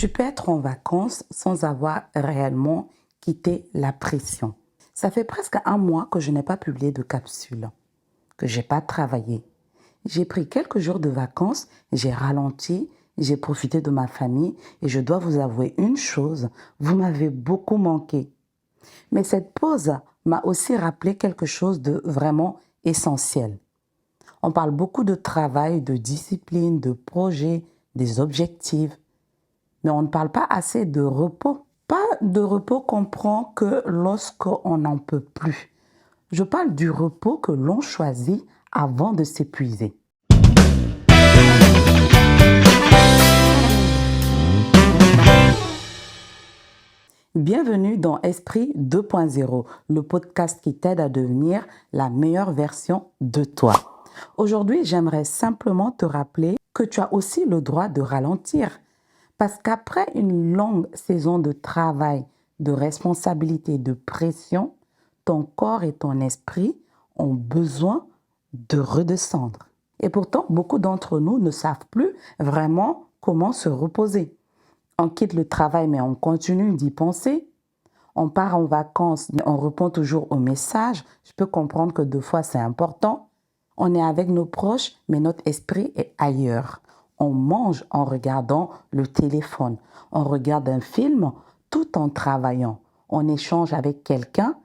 Tu peux être en vacances sans avoir réellement quitté la pression. Ça fait presque un mois que je n'ai pas publié de capsule, que je n'ai pas travaillé. J'ai pris quelques jours de vacances, j'ai ralenti, j'ai profité de ma famille et je dois vous avouer une chose, vous m'avez beaucoup manqué. Mais cette pause m'a aussi rappelé quelque chose de vraiment essentiel. On parle beaucoup de travail, de discipline, de projet, des objectifs, mais on ne parle pas assez de repos. Pas de repos qu'on prend que lorsqu'on n'en peut plus. Je parle du repos que l'on choisit avant de s'épuiser. Bienvenue dans Esprit 2.0, le podcast qui t'aide à devenir la meilleure version de toi. Aujourd'hui, j'aimerais simplement te rappeler que tu as aussi le droit de ralentir. Parce qu'après une longue saison de travail, de responsabilité, de pression, ton corps et ton esprit ont besoin de redescendre. Et pourtant, beaucoup d'entre nous ne savent plus vraiment comment se reposer. On quitte le travail, mais on continue d'y penser. On part en vacances, mais on répond toujours aux messages. Je peux comprendre que deux fois, c'est important. On est avec nos proches, mais notre esprit est ailleurs. On mange en regardant le téléphone. On regarde un film tout en travaillant. On échange avec quelqu'un,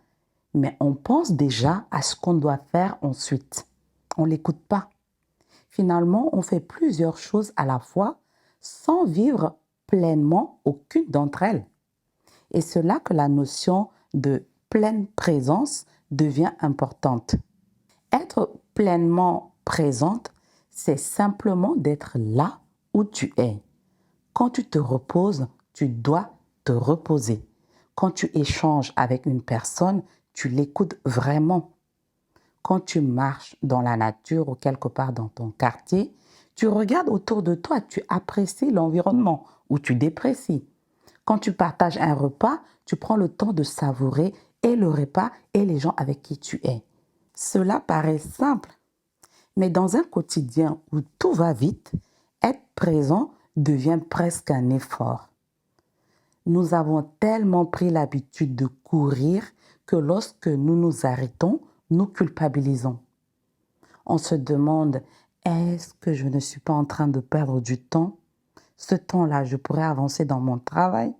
mais on pense déjà à ce qu'on doit faire ensuite. On ne l'écoute pas. Finalement, on fait plusieurs choses à la fois sans vivre pleinement aucune d'entre elles. Et c'est là que la notion de pleine présence devient importante. Être pleinement présente, c'est simplement d'être là où tu es. Quand tu te reposes, tu dois te reposer. Quand tu échanges avec une personne, tu l'écoutes vraiment. Quand tu marches dans la nature ou quelque part dans ton quartier, tu regardes autour de toi, tu apprécies l'environnement ou tu déprécies. Quand tu partages un repas, tu prends le temps de savourer et le repas et les gens avec qui tu es. Cela paraît simple, mais dans un quotidien où tout va vite, être présent devient presque un effort. Nous avons tellement pris l'habitude de courir que lorsque nous nous arrêtons, nous culpabilisons. On se demande, est-ce que je ne suis pas en train de perdre du temps? Ce temps-là, je pourrais avancer dans mon travail.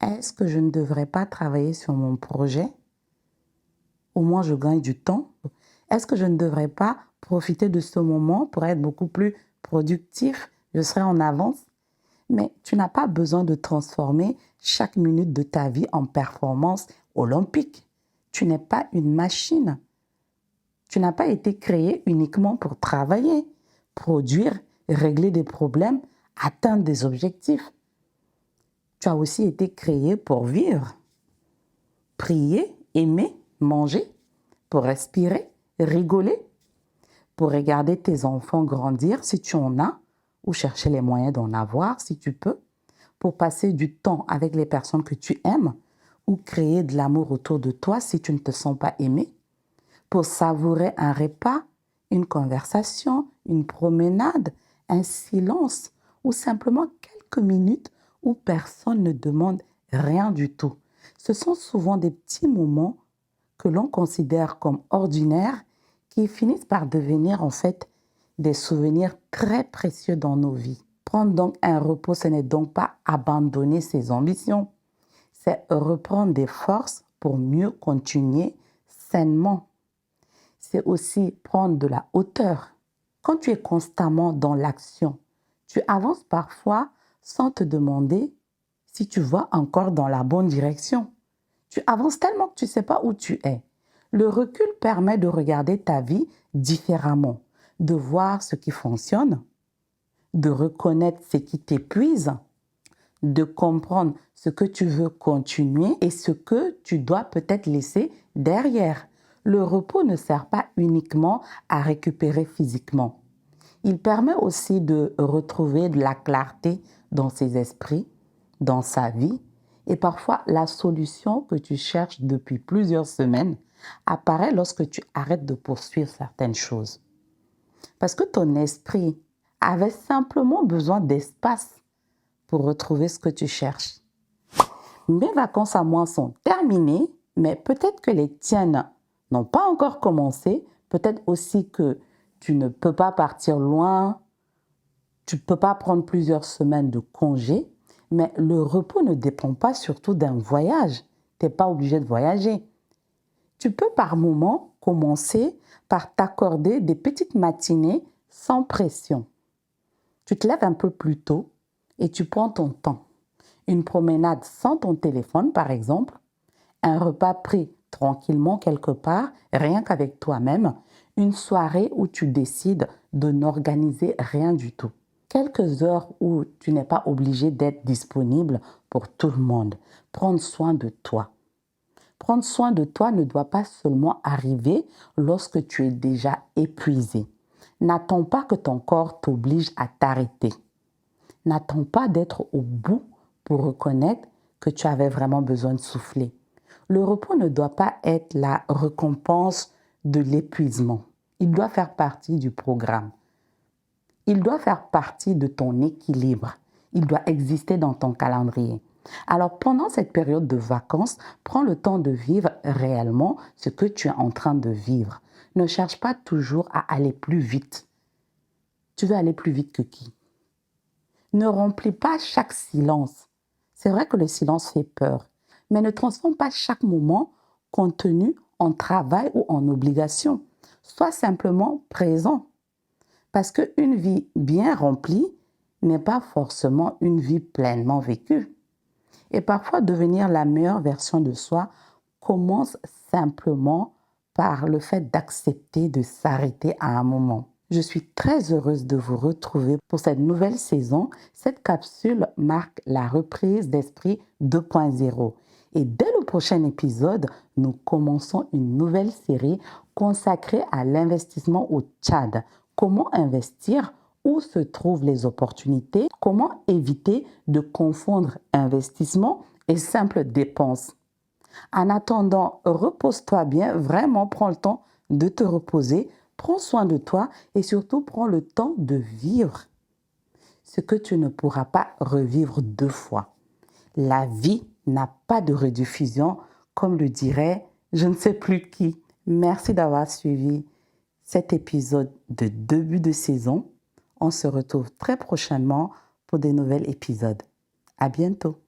Est-ce que je ne devrais pas travailler sur mon projet? Au moins, je gagne du temps. Est-ce que je ne devrais pas profiter de ce moment pour être beaucoup plus productif? Je serai en avance. Mais tu n'as pas besoin de transformer chaque minute de ta vie en performance olympique. Tu n'es pas une machine. Tu n'as pas été créé uniquement pour travailler, produire, régler des problèmes, atteindre des objectifs. Tu as aussi été créé pour vivre, prier, aimer, manger, pour respirer, rigoler, pour regarder tes enfants grandir si tu en as, ou chercher les moyens d'en avoir si tu peux, pour passer du temps avec les personnes que tu aimes, ou créer de l'amour autour de toi si tu ne te sens pas aimé, pour savourer un repas, une conversation, une promenade, un silence, ou simplement quelques minutes où personne ne demande rien du tout. Ce sont souvent des petits moments que l'on considère comme ordinaires qui finissent par devenir en fait des souvenirs très précieux dans nos vies. Prendre donc un repos, ce n'est donc pas abandonner ses ambitions, c'est reprendre des forces pour mieux continuer sainement. C'est aussi prendre de la hauteur. Quand tu es constamment dans l'action, tu avances parfois sans te demander si tu vas encore dans la bonne direction. Tu avances tellement que tu ne sais pas où tu es. Le recul permet de regarder ta vie différemment, de voir ce qui fonctionne, de reconnaître ce qui t'épuise, de comprendre ce que tu veux continuer et ce que tu dois peut-être laisser derrière. Le repos ne sert pas uniquement à récupérer physiquement. Il permet aussi de retrouver de la clarté dans ses esprits, dans sa vie. Et parfois, la solution que tu cherches depuis plusieurs semaines apparaît lorsque tu arrêtes de poursuivre certaines choses. Parce que ton esprit avait simplement besoin d'espace pour retrouver ce que tu cherches. Mes vacances à moi sont terminées, mais peut-être que les tiennes n'ont pas encore commencé. Peut-être aussi que tu ne peux pas partir loin, tu ne peux pas prendre plusieurs semaines de congé, mais le repos ne dépend pas surtout d'un voyage. Tu n'es pas obligé de voyager. Tu peux par moment commencer par t'accorder des petites matinées sans pression. Tu te lèves un peu plus tôt et tu prends ton temps. Une promenade sans ton téléphone, par exemple, un repas pris tranquillement quelque part, rien qu'avec toi-même, une soirée où tu décides de n'organiser rien du tout. Quelques heures où tu n'es pas obligé d'être disponible pour tout le monde. Prendre soin de toi. Prendre soin de toi ne doit pas seulement arriver lorsque tu es déjà épuisé. N'attends pas que ton corps t'oblige à t'arrêter. N'attends pas d'être au bout pour reconnaître que tu avais vraiment besoin de souffler. Le repos ne doit pas être la récompense de l'épuisement. Il doit faire partie du programme. Il doit faire partie de ton équilibre. Il doit exister dans ton calendrier. Alors pendant cette période de vacances, prends le temps de vivre réellement ce que tu es en train de vivre. Ne cherche pas toujours à aller plus vite. Tu veux aller plus vite que qui? Ne remplis pas chaque silence. C'est vrai que le silence fait peur, mais ne transforme pas chaque moment contenu en travail ou en obligation. Sois simplement présent. Parce qu'une vie bien remplie n'est pas forcément une vie pleinement vécue. Et parfois, devenir la meilleure version de soi commence simplement par le fait d'accepter de s'arrêter à un moment. Je suis très heureuse de vous retrouver pour cette nouvelle saison. Cette capsule marque la reprise d'Esprit 2.0. Et dès le prochain épisode, nous commençons une nouvelle série consacrée à l'investissement au Tchad. Comment investir? Où se trouvent les opportunités? Comment éviter de confondre investissement et simple dépense? En attendant, repose-toi bien, vraiment prends le temps de te reposer, prends soin de toi et surtout prends le temps de vivre ce que tu ne pourras pas revivre deux fois. La vie n'a pas de rediffusion, comme le dirait je ne sais plus qui. Merci d'avoir suivi cet épisode de début de saison. On se retrouve très prochainement pour des nouveaux épisodes. À bientôt.